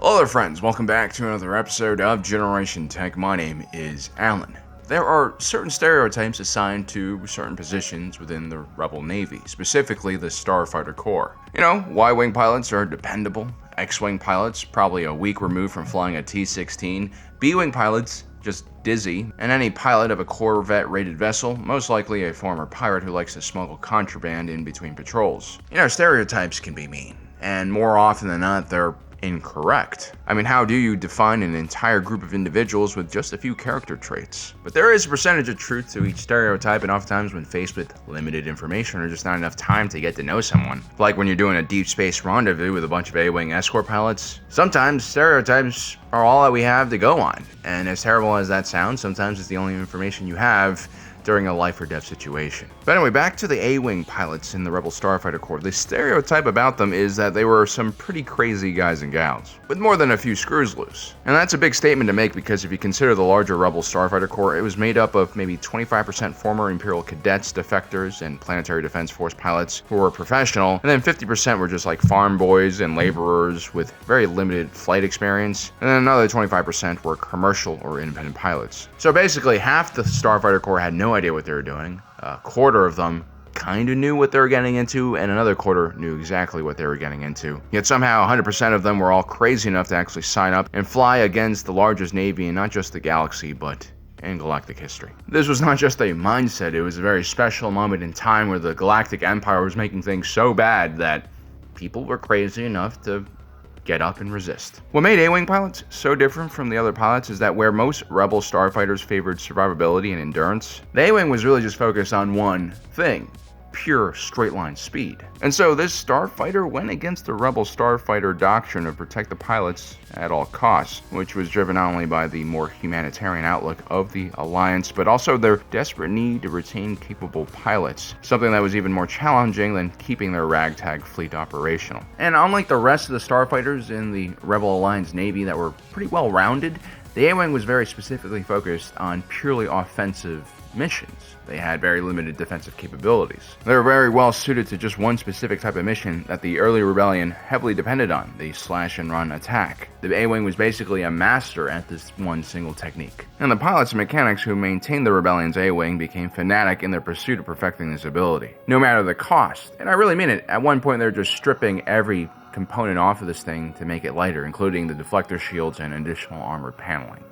Hello there friends, welcome back to another episode of Generation Tech. My name is Alan. There are certain stereotypes assigned to certain positions within the Rebel Navy, specifically the Starfighter Corps. You know, Y-Wing pilots are dependable, X-Wing pilots probably a week removed from flying a T-16, B-Wing pilots just dizzy, and any pilot of a Corvette-rated vessel, most likely a former pirate who likes to smuggle contraband in between patrols. You know, stereotypes can be mean, and more often than not, they're incorrect. I mean, how do you define an entire group of individuals with just a few character traits? But there is a percentage of truth to each stereotype, and oftentimes when faced with limited information or just not enough time to get to know someone, like when you're doing a deep space rendezvous with a bunch of A-Wing escort pilots, sometimes stereotypes are all that we have to go on. And as terrible as that sounds, sometimes it's the only information you have during a life or death situation. But anyway, back to the A-Wing pilots in the Rebel Starfighter Corps. The stereotype about them is that they were some pretty crazy guys and gals, with more than a few screws loose. And that's a big statement to make because if you consider the larger Rebel Starfighter Corps, it was made up of maybe 25% former Imperial cadets, defectors, and Planetary Defense Force pilots who were professional, and then 50% were just like farm boys and laborers with very limited flight experience, and then another 25% were commercial or independent pilots. So basically, half the Starfighter Corps had no idea what they were doing, a quarter of them kind of knew what they were getting into, and another quarter knew exactly what they were getting into. Yet somehow 100% of them were all crazy enough to actually sign up and fly against the largest navy in not just the galaxy, but in galactic history. This was not just a mindset, it was a very special moment in time where the Galactic Empire was making things so bad that people were crazy enough to get up and resist. What made A-Wing pilots so different from the other pilots is that where most Rebel starfighters favored survivability and endurance, the A-Wing was really just focused on one thing: pure straight-line speed. And so this starfighter went against the Rebel starfighter doctrine of protect the pilots at all costs, which was driven not only by the more humanitarian outlook of the Alliance, but also their desperate need to retain capable pilots, something that was even more challenging than keeping their ragtag fleet operational. And unlike the rest of the starfighters in the Rebel Alliance Navy that were pretty well-rounded, the A-Wing was very specifically focused on purely offensive missions. They had very limited defensive capabilities. They were very well suited to just one specific type of mission that the early rebellion heavily depended on, the slash and run attack. The A-Wing was basically a master at this one single technique. And the pilots and mechanics who maintained the rebellion's A-Wing became fanatic in their pursuit of perfecting this ability, no matter the cost. And I really mean it. At one point they're just stripping every component off of this thing to make it lighter, including the deflector shields and additional armored paneling.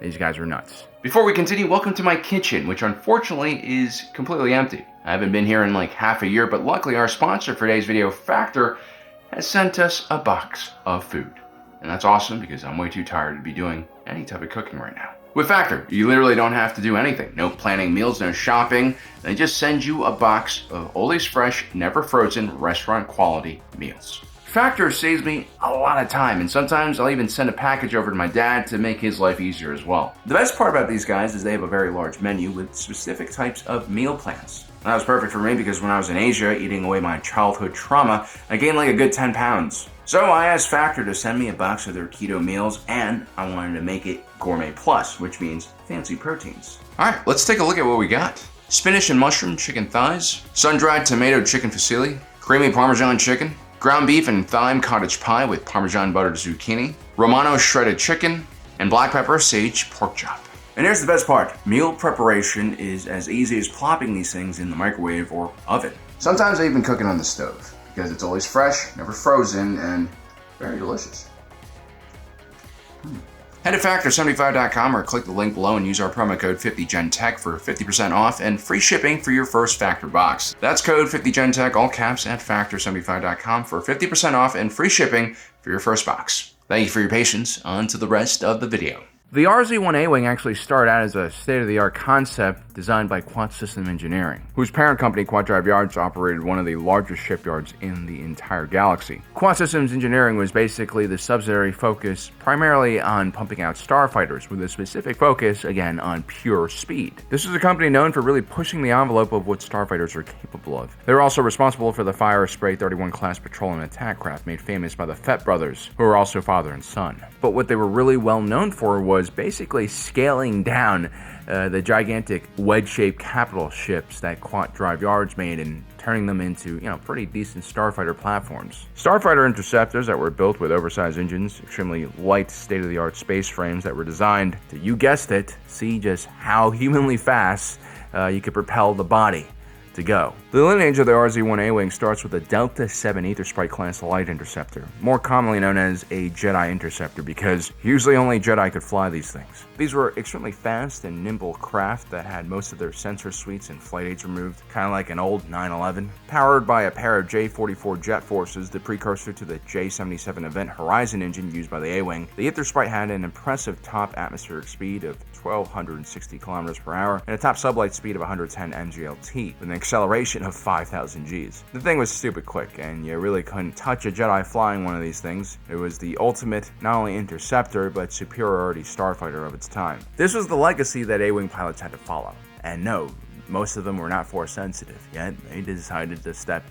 These guys are nuts. Before we continue, welcome to my kitchen, which unfortunately is completely empty. I haven't been here in like half a year, but luckily our sponsor for today's video, Factor, has sent us a box of food. And that's awesome because I'm way too tired to be doing any type of cooking right now. With Factor, you literally don't have to do anything. No planning meals, no shopping. They just send you a box of always fresh, never frozen, restaurant quality meals. Factor saves me a lot of time, and sometimes I'll even send a package over to my dad to make his life easier as well. The best part about these guys is they have a very large menu with specific types of meal plans. That was perfect for me because when I was in Asia eating away my childhood trauma, I gained like a good 10 pounds. So I asked Factor to send me a box of their keto meals, and I wanted to make it gourmet plus, which means fancy proteins. Alright, let's take a look at what we got. Spinach and mushroom chicken thighs, sun-dried tomato chicken fusilli, creamy Parmesan chicken, ground beef and thyme cottage pie with Parmesan buttered zucchini, Romano shredded chicken, and black pepper sage pork chop. And here's the best part. Meal preparation is as easy as plopping these things in the microwave or oven. Sometimes I even cook it on the stove because it's always fresh, never frozen, and very delicious. Head to Factor75.com or click the link below and use our promo code 50GenTech for 50% off and free shipping for your first Factor box. That's code 50GenTech, all caps, at Factor75.com for 50% off and free shipping for your first box. Thank you for your patience. On to the rest of the video. The RZ-1 A-Wing actually started out as a state-of-the-art concept designed by Quad System Engineering, whose parent company, Quad Drive Yards, operated one of the largest shipyards in the entire galaxy. Quad Systems Engineering was basically the subsidiary focus primarily on pumping out starfighters, with a specific focus, again, on pure speed. This was a company known for really pushing the envelope of what starfighters are capable of. They were also responsible for the Fire Spray 31 class patrol and attack craft made famous by the Fett brothers, who were also father and son. But what they were really well known for was was basically scaling down the gigantic wedge-shaped capital ships that Quat Drive Yards made and turning them into, pretty decent starfighter platforms. Starfighter interceptors that were built with oversized engines, extremely light, state-of-the-art space frames that were designed to, you guessed it, see just how humanly fast you could propel the body to go. The lineage of the RZ-1 Awing starts with a Delta 7 Aethersprite class light interceptor, more commonly known as a Jedi interceptor because usually only Jedi could fly these things. These were extremely fast and nimble craft that had most of their sensor suites and flight aids removed, kind of like an old 911. Powered by a pair of J-44 jet forces, the precursor to the J-77 Event Horizon engine used by the Awing, the Aethersprite had an impressive top atmospheric speed of 1,260 kilometers per hour and a top sublight speed of 110 mglt with an acceleration of 5,000 Gs. The thing was stupid quick, and you really couldn't touch a Jedi flying one of these things. It was the ultimate, not only interceptor, but superiority starfighter of its time. This was the legacy that Awing pilots had to follow. And no, most of them were not force sensitive, yet they decided to step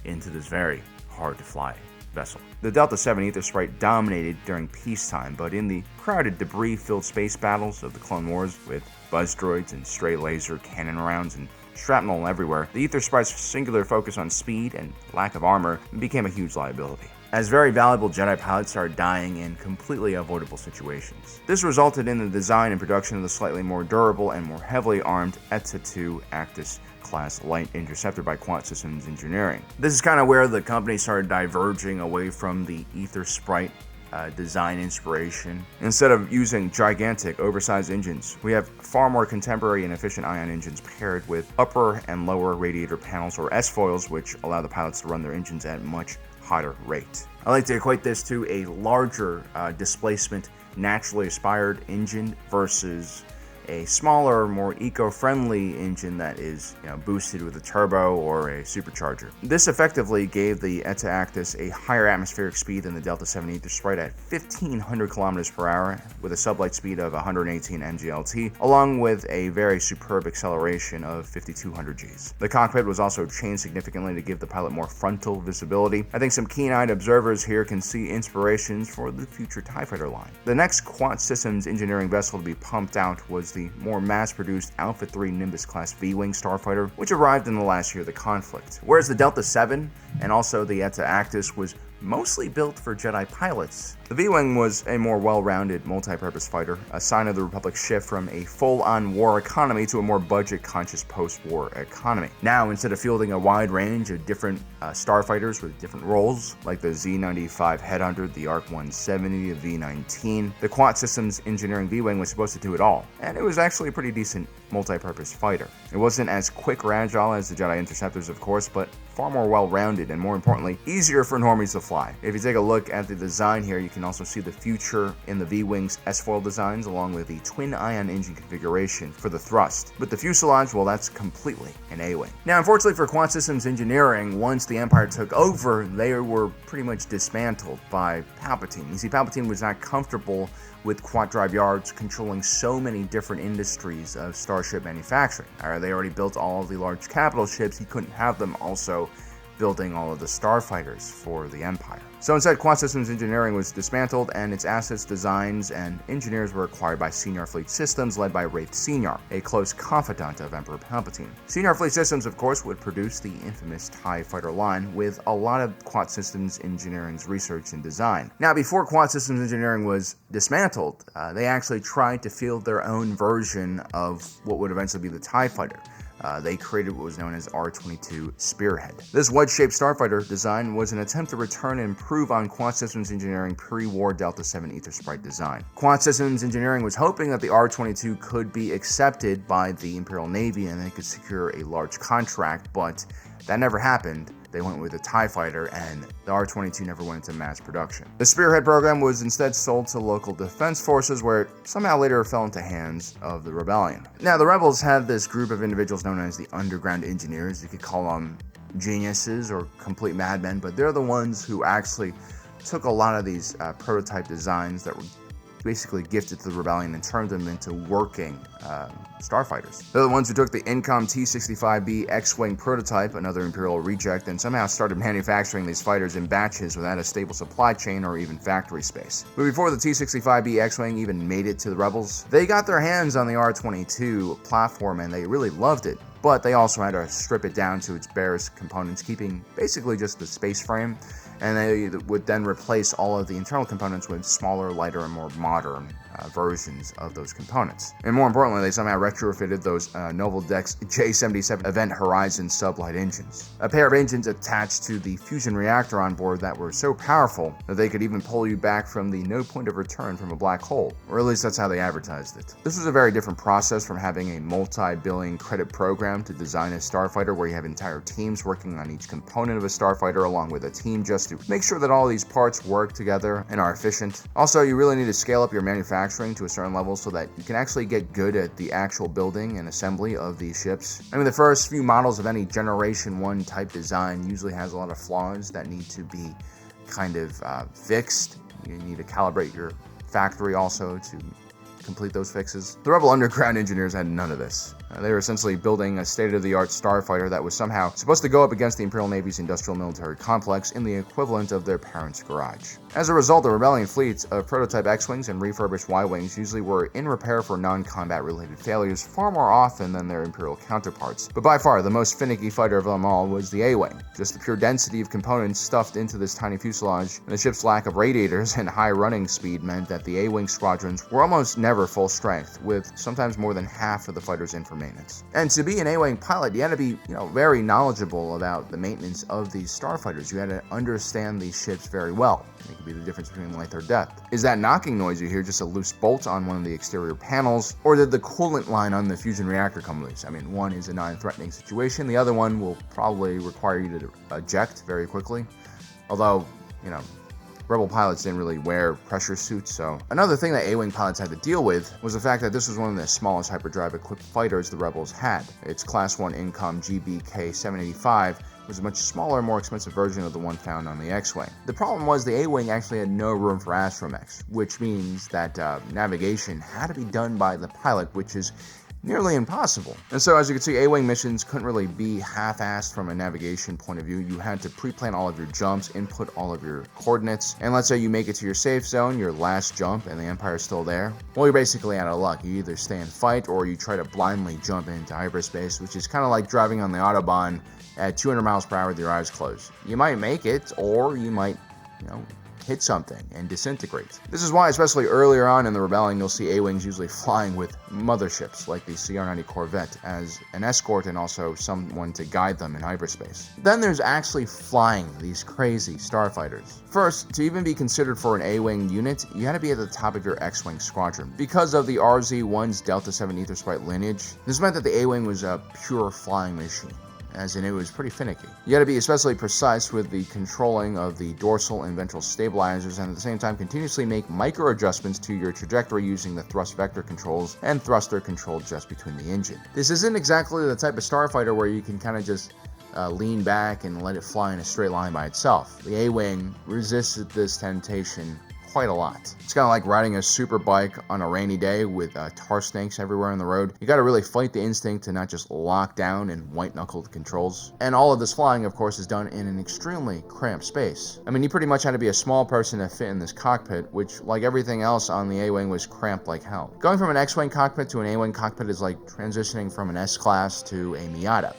into this very hard to fly vessel. The Delta 7 Aethersprite dominated during peacetime, but in the crowded, debris-filled space battles of the Clone Wars, with buzz droids and stray laser cannon rounds and shrapnel everywhere, the Aethersprite's singular focus on speed and lack of armor became a huge liability, as very valuable Jedi pilots started dying in completely avoidable situations. This resulted in the design and production of the slightly more durable and more heavily armed ETA 2 Actis class light interceptor by Quat Systems Engineering. This is kind of where the company started diverging away from the Aethersprite design inspiration. Instead of using gigantic, oversized engines, we have far more contemporary and efficient ion engines paired with upper and lower radiator panels, or S-foils, which allow the pilots to run their engines at much higher rate. I like to equate this to a larger displacement, naturally aspired engine versus a smaller, more eco-friendly engine that is boosted with a turbo or a supercharger. This effectively gave the ETA Actis a higher atmospheric speed than the Delta 7 Aethersprite at 1,500 kilometers per hour with a sublight speed of 118 mglt, along with a very superb acceleration of 5,200 Gs. The cockpit was also changed significantly to give the pilot more frontal visibility. I think some keen-eyed observers here can see inspirations for the future TIE Fighter line. The next Quat Systems Engineering vessel to be pumped out was the more mass-produced Alpha 3 Nimbus class Vwing starfighter, which arrived in the last year of the conflict. Whereas the Delta 7 and also the ETA Actis was mostly built for Jedi pilots, the Vwing was a more well-rounded multi-purpose fighter, a sign of the Republic's shift from a full-on war economy to a more budget-conscious post-war economy. Now, instead of fielding a wide range of different starfighters with different roles, like the Z-95 Headhunter, the ARC-170, the V-19, the Quat Systems Engineering Vwing was supposed to do it all, and it was actually a pretty decent multi-purpose fighter. It wasn't as quick or agile as the Jedi Interceptors, of course, but far more well-rounded and, more importantly, easier for normies to fly. If you take a look at the design here, you can also see the future in the V-Wing's S-foil designs, along with the twin-ion engine configuration for the thrust. But the fuselage, well, that's completely an A-Wing. Now, unfortunately for Quat Systems Engineering, once the Empire took over, they were pretty much dismantled by Palpatine. You see, Palpatine was not comfortable with Quat Drive Yards controlling so many different industries of starship manufacturing. They already built all of the large capital ships, he couldn't have them also building all of the starfighters for the Empire. So instead, Quat Systems Engineering was dismantled, and its assets, designs, and engineers were acquired by Senior Fleet Systems, led by Wraith Senior, a close confidant of Emperor Palpatine. Senior Fleet Systems, of course, would produce the infamous TIE Fighter line with a lot of Quat Systems Engineering's research and design. Now, before Quat Systems Engineering was dismantled, they actually tried to field their own version of what would eventually be the TIE Fighter. They created what was known as R-22 Spearhead. This wedge-shaped starfighter design was an attempt to return and improve on Quat Systems Engineering pre-war Delta 7 Aethersprite design. Quat Systems Engineering was hoping that the R-22 could be accepted by the Imperial Navy and they could secure a large contract, but that never happened. They went with a TIE Fighter, and the R-22 never went into mass production. The Spearhead program was instead sold to local defense forces, where it somehow later fell into hands of the rebellion. Now, the rebels had this group of individuals known as the Underground Engineers. You could call them geniuses or complete madmen, but they're the ones who actually took a lot of these prototype designs that were basically gifted to the rebellion and turned them into working starfighters. They're the ones who took the Incom T-65B X-Wing prototype, another Imperial reject, and somehow started manufacturing these fighters in batches without a stable supply chain or even factory space. But before the T-65B X-Wing even made it to the Rebels, they got their hands on the R-22 platform and they really loved it. But they also had to strip it down to its barest components, keeping basically just the space frame, and they would then replace all of the internal components with smaller, lighter, and more modern versions of those components. And more importantly, they somehow retrofitted those Novaldex J77 Event Horizon sublight engines. A pair of engines attached to the fusion reactor on board that were so powerful that they could even pull you back from the no point of return from a black hole, or at least that's how they advertised it. This was a very different process from having a multi-billion credit program to design a starfighter where you have entire teams working on each component of a starfighter along with a team just to make sure that all these parts work together and are efficient. Also, you really need to scale up your manufacturing to a certain level so that you can actually get good at the actual building and assembly of these ships. I mean, the first few models of any Generation 1 type design usually has a lot of flaws that need to be kind of fixed. You need to calibrate your factory also to complete those fixes. The Rebel Underground engineers had none of this. They were essentially building a state-of-the-art starfighter that was somehow supposed to go up against the Imperial Navy's industrial military complex in the equivalent of their parents' garage. As a result, the Rebellion fleets of prototype X-Wings and refurbished Y-Wings usually were in repair for non-combat related failures far more often than their Imperial counterparts. But by far, the most finicky fighter of them all was the A-Wing. Just the pure density of components stuffed into this tiny fuselage and the ship's lack of radiators and high running speed meant that the A-Wing squadrons were almost never full strength, with sometimes more than half of the fighters in for maintenance. And to be an A-Wing pilot, you had to be, very knowledgeable about the maintenance of these starfighters. You had to understand these ships very well. It could be the difference between life or death. Is that knocking noise you hear just a loose bolt on one of the exterior panels, or did the coolant line on the fusion reactor come loose? I mean, one is a non-threatening situation, the other one will probably require you to eject very quickly. Although, Rebel pilots didn't really wear pressure suits, so. Another thing that A-Wing pilots had to deal with was the fact that this was one of the smallest hyperdrive-equipped fighters the Rebels had. Its Class 1 Incom GBK-785 was a much smaller, more expensive version of the one found on the X-Wing. The problem was the A-Wing actually had no room for astromechs, which means that navigation had to be done by the pilot, which is nearly impossible. And so, as you can see, A-Wing missions couldn't really be half-assed from a navigation point of view. You had to pre-plan all of your jumps, input all of your coordinates, and let's say you make it to your safe zone, your last jump, and the Empire's still there. Well, you're basically out of luck. You either stay and fight, or you try to blindly jump into hyperspace, which is kind of like driving on the Autobahn at 200 miles per hour with your eyes closed. You might make it, or you might, hit something and disintegrate. This is why, especially earlier on in the Rebellion, you'll see A-Wings usually flying with motherships like the CR-90 Corvette as an escort and also someone to guide them in hyperspace. Then there's actually flying these crazy starfighters. First, to even be considered for an A-Wing unit, you had to be at the top of your X-Wing squadron. Because of the RZ-1's Delta 7 Ether Sprite lineage, this meant that the A-Wing was a pure flying machine, as in it was pretty finicky. You had to be especially precise with the controlling of the dorsal and ventral stabilizers, and at the same time continuously make micro adjustments to your trajectory using the thrust vector controls and thruster control just between the engine. This isn't exactly the type of starfighter where you can kind of just lean back and let it fly in a straight line by itself. The A-Wing resisted this temptation quite a lot. It's kind of like riding a super bike on a rainy day with tar snakes everywhere on the road. You got to really fight the instinct to not just lock down and white knuckle the controls. And all of this flying, of course, is done in an extremely cramped space. I mean, you pretty much had to be a small person to fit in this cockpit, which, like everything else on the A-Wing, was cramped like hell. Going from an X-Wing cockpit to an A-Wing cockpit is like transitioning from an S-Class to a Miata.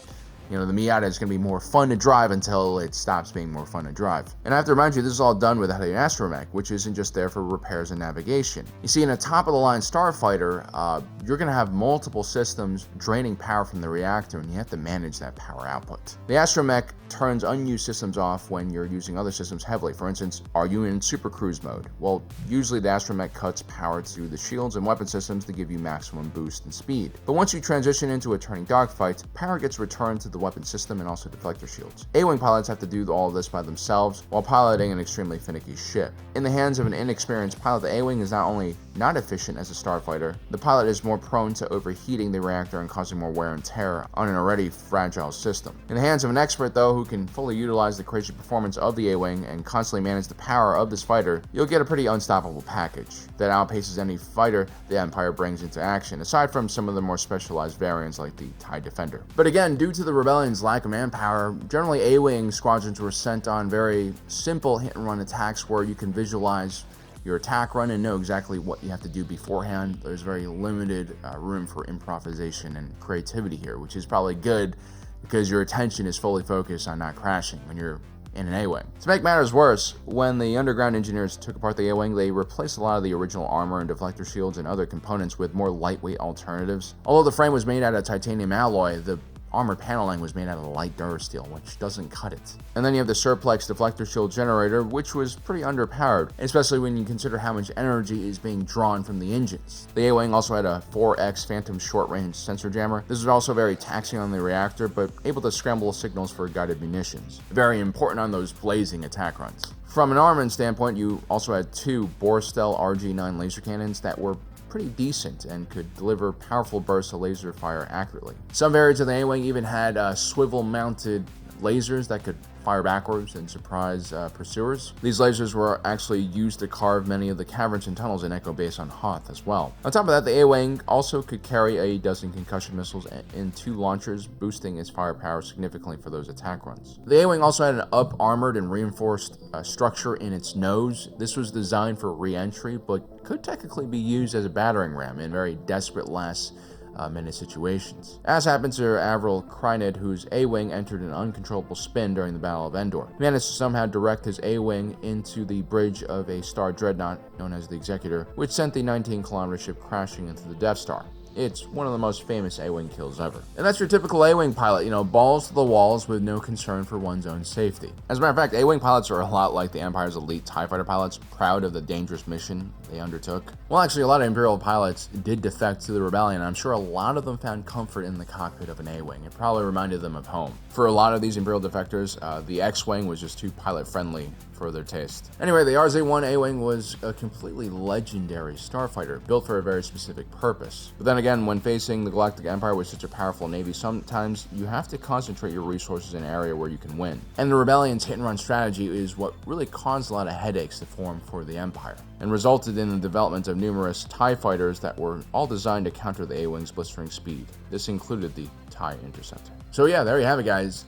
The Miata is going to be more fun to drive until it stops being more fun to drive. And I have to remind you, this is all done without an astromech, which isn't just there for repairs and navigation. You see, in a top-of-the-line starfighter, you're going to have multiple systems draining power from the reactor, and you have to manage that power output. The astromech turns unused systems off when you're using other systems heavily. For instance, are you in super cruise mode? Well, usually the astromech cuts power to the shields and weapon systems to give you maximum boost and speed. But once you transition into a turning dogfight, power gets returned to the weapon system and also deflector shields. A-Wing pilots have to do all of this by themselves while piloting an extremely finicky ship. In the hands of an inexperienced pilot, the A-Wing is not only not efficient as a starfighter, the pilot is more prone to overheating the reactor and causing more wear and tear on an already fragile system. In the hands of an expert, though, who can fully utilize the crazy performance of the Awing and constantly manage the power of this fighter, you'll get a pretty unstoppable package that outpaces any fighter the Empire brings into action, aside from some of the more specialized variants like the TIE Defender. But again, due to the Rebellion's lack of manpower, generally A-Wing squadrons were sent on very simple hit-and-run attacks where you can visualize your attack run and know exactly what you have to do beforehand. There's very limited room for improvisation and creativity here, which is probably good because your attention is fully focused on not crashing when you're in an A-Wing. To make matters worse, when the underground engineers took apart the A-Wing, they replaced a lot of the original armor and deflector shields and other components with more lightweight alternatives. Although the frame was made out of titanium alloy, the armor paneling was made out of light durasteel, which doesn't cut it. And then you have the Surplex deflector shield generator, which was pretty underpowered, especially when you consider how much energy is being drawn from the engines. The A-Wing also had a 4X Phantom short-range sensor jammer. This was also very taxing on the reactor, but able to scramble signals for guided munitions. Very important on those blazing attack runs. From an armament standpoint, you also had two Borstel RG-9 laser cannons that were pretty decent and could deliver powerful bursts of laser fire accurately. Some variants of the A-Wing even had swivel-mounted lasers that could fire backwards and surprise pursuers. These lasers were actually used to carve many of the caverns and tunnels in Echo Base on Hoth as well. On top of that, the A-Wing also could carry a dozen concussion missiles and 2 launchers, boosting its firepower significantly for those attack runs. The A-Wing also had an up-armored and reinforced structure in its nose. This was designed for re-entry, but could technically be used as a battering ram in very desperate last-minute situations. As happened to Avril Krynid, whose A-Wing entered an uncontrollable spin during the Battle of Endor. He managed to somehow direct his A-Wing into the bridge of a Star Dreadnought known as the Executor, which sent the 19-kilometer ship crashing into the Death Star. It's one of the most famous A-Wing kills ever. And that's your typical A-Wing pilot, balls to the walls with no concern for one's own safety. As a matter of fact, A-Wing pilots are a lot like the Empire's elite TIE fighter pilots, proud of the dangerous mission they undertook. Well, actually, a lot of Imperial pilots did defect to the Rebellion, and I'm sure a lot of them found comfort in the cockpit of an A-Wing. It probably reminded them of home. For a lot of these Imperial defectors, the X-Wing was just too pilot-friendly for their taste. Anyway, the RZ-1 A-Wing was a completely legendary starfighter, built for a very specific purpose. But then again, when facing the Galactic Empire with such a powerful navy, sometimes you have to concentrate your resources in an area where you can win. And the Rebellion's hit-and-run strategy is what really caused a lot of headaches to form for the Empire, and resulted in the development of numerous TIE fighters that were all designed to counter the A-Wing's blistering speed. This included the TIE Interceptor. So yeah, there you have it, guys.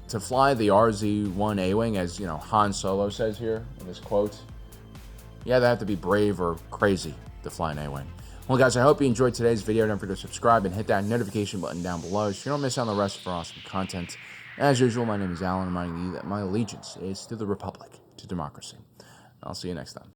To fly the RZ-1 A-Wing, as Han Solo says here in this quote, you either have to be brave or crazy to fly an A-Wing. Well, guys, I hope you enjoyed today's video. Don't forget to subscribe and hit that notification button down below so you don't miss out on the rest of our awesome content. As usual, my name is Alan, reminding you that my allegiance is to the Republic, to democracy. I'll see you next time.